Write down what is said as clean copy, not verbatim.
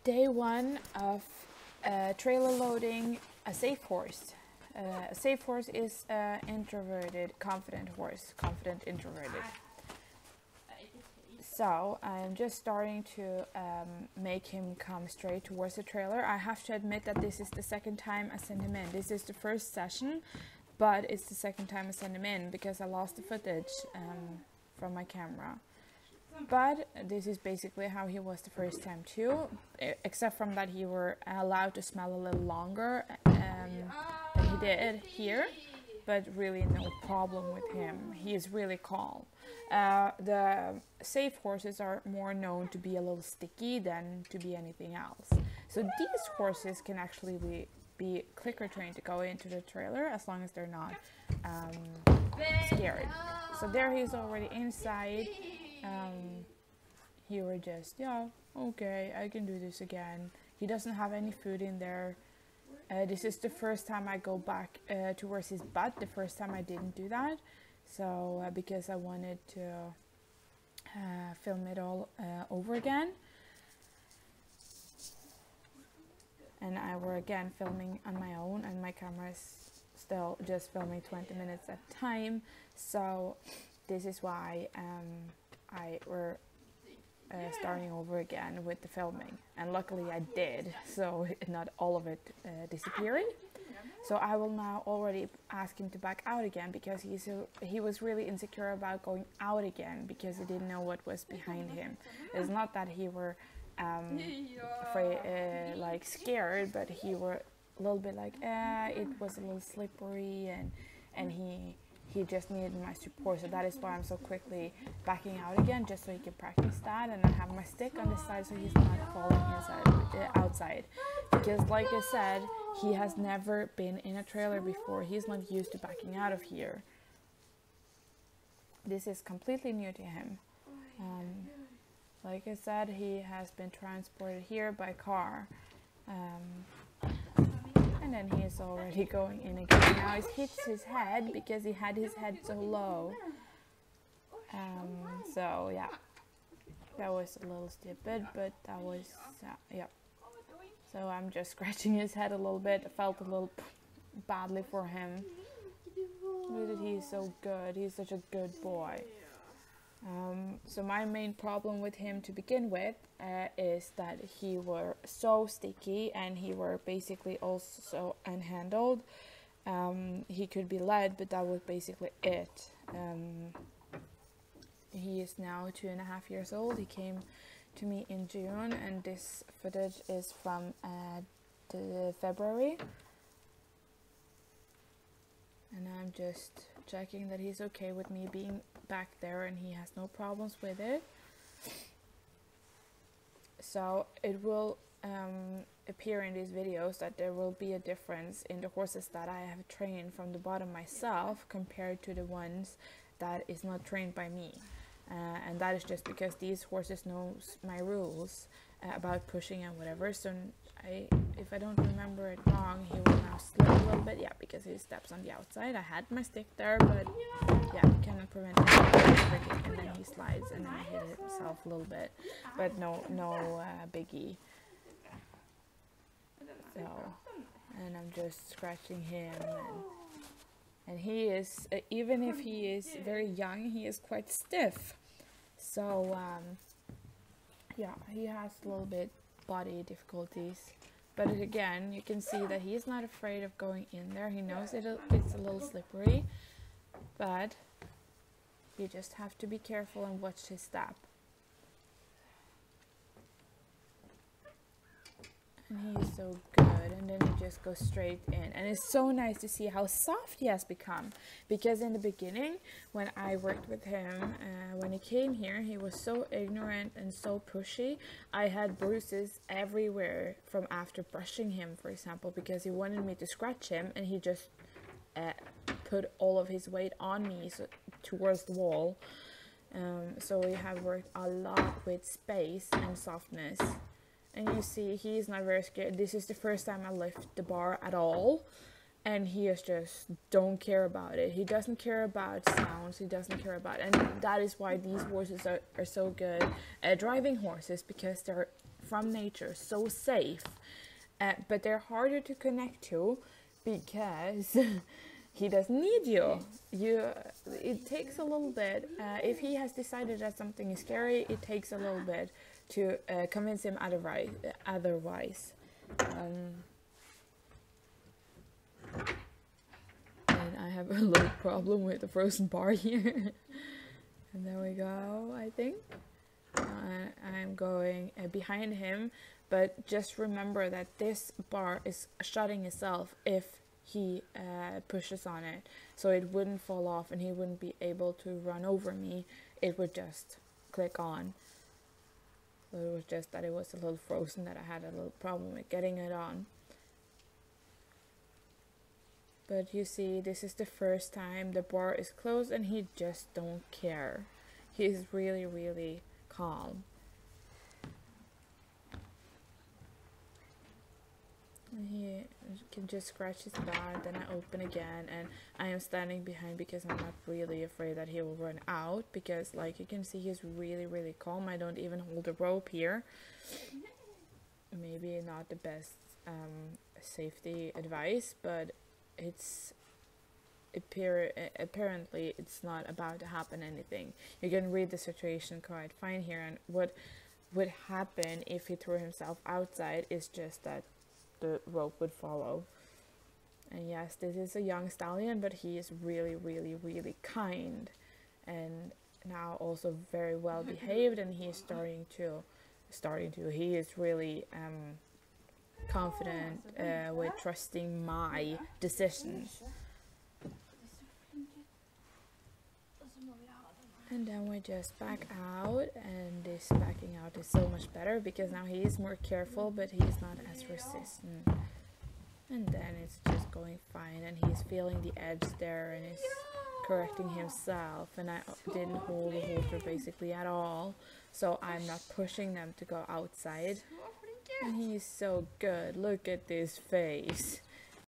Day one of trailer loading a safe horse. A safe horse is an introverted, confident horse. Confident, introverted. So I'm just starting to make him come straight towards the trailer. I have to admit that this is the second time I send him in. This is the first session, but it's the second time I send him in because I lost the footage from my camera. But this is basically how he was the first time too, except from that he were allowed to smell a little longer than he did here, but really no problem with him. He is really calm. The safe horses are more known to be a little sticky than to be anything else. So these horses can actually be clicker trained to go into the trailer as long as they're not scared. So there he's already inside. He were just, yeah, okay, I can do this again. He doesn't have any food in there. This is the first time I go back towards his butt. The first time I didn't do that. So because I wanted to film it all over again. And I were again filming on my own, and my camera is still just filming 20 minutes at a time. So this is why I were starting over again with the filming, and luckily I did, so not all of it disappeared. So I will now already ask him to back out again, because he was really insecure about going out again because he didn't know what was behind him. It's not that he were afraid, like scared, but he were a little bit like it was a little slippery, and he just needed my support. So that is why I'm so quickly backing out again, just so he can practice that. And I have my stick on this side so he's not falling outside. Because like I said, he has never been in a trailer before. He's not used to backing out of here. This is completely new to him. Like I said, he has been transported here by car. And then he is already going in again. Now he hits his head because he had his head so low. So yeah, that was a little stupid, but that was, yeah. So I'm just scratching his head a little bit. I felt a little badly for him. But he's so good. He's such a good boy. So my main problem with him to begin with is that he were so sticky, and he were basically also unhandled. He could be led, but that was basically it. He is now 2.5 years old. He came to me in June, and this footage is from February. And I'm just checking that he's okay with me being back there, and he has no problems with it. So it will appear in these videos that there will be a difference in the horses that I have trained from the bottom myself compared to the ones that is not trained by me. And that is just because these horses knows my rules about pushing and whatever. So if I don't remember it wrong, he will now slip a little bit. Yeah, because he steps on the outside. I had my stick there, but yeah, cannot prevent him from tricking, and then he slides, and then he hit himself a little bit, but no biggie. So, and I'm just scratching him, and he is, even if he is very young, he is quite stiff. So yeah, he has a little bit body difficulties, but again, you can see that he is not afraid of going in there. He knows it's a little slippery, but you just have to be careful and watch his step. And he is so good, and then he just goes straight in, and it's so nice to see how soft he has become, because in the beginning when I worked with him, when he came here, he was so ignorant and so pushy. I had bruises everywhere from after brushing him, for example, because he wanted me to scratch him, and he just put all of his weight on me, so towards the wall. So we have worked a lot with space and softness. And you see, he is not very scared. This is the first time I lift the bar at all. And he is just don't care about it. He doesn't care about sounds. He doesn't care about it. And that is why these horses are so good at driving horses. Because they're from nature, so safe, but they're harder to connect to because he doesn't need you. It takes a little bit. If he has decided that something is scary, it takes a little bit to convince him otherwise. And I have a little problem with the frozen bar here. And there we go, I think. I'm going behind him, but just remember that this bar is shutting itself if he pushes on it, so it wouldn't fall off and he wouldn't be able to run over me. It would just click on. So it was just that it was a little frozen, that I had a little problem with getting it on. But you see, this is the first time the bar is closed and he just don't care. He's really, really calm. He can just scratch his back, then I open again, and I am standing behind because I'm not really afraid that he will run out, because like you can see, he's really, really calm. I don't even hold the rope here. Maybe not the best safety advice, but it's apparently it's not about to happen anything. You can read the situation quite fine here, and what would happen if he threw himself outside is just that the rope would follow. And yes, this is a young stallion, but he is really, really, really kind, and now also very well behaved, and he is starting to he is really confident with trusting my decisions. And then we just back out, and this backing out is so much better because now he is more careful, but he's not as resistant. And then it's just going fine, and he's feeling the edge there and is correcting himself, and I didn't hold the halter basically at all, so I'm not pushing them to go outside. And he's so good. Look at this face.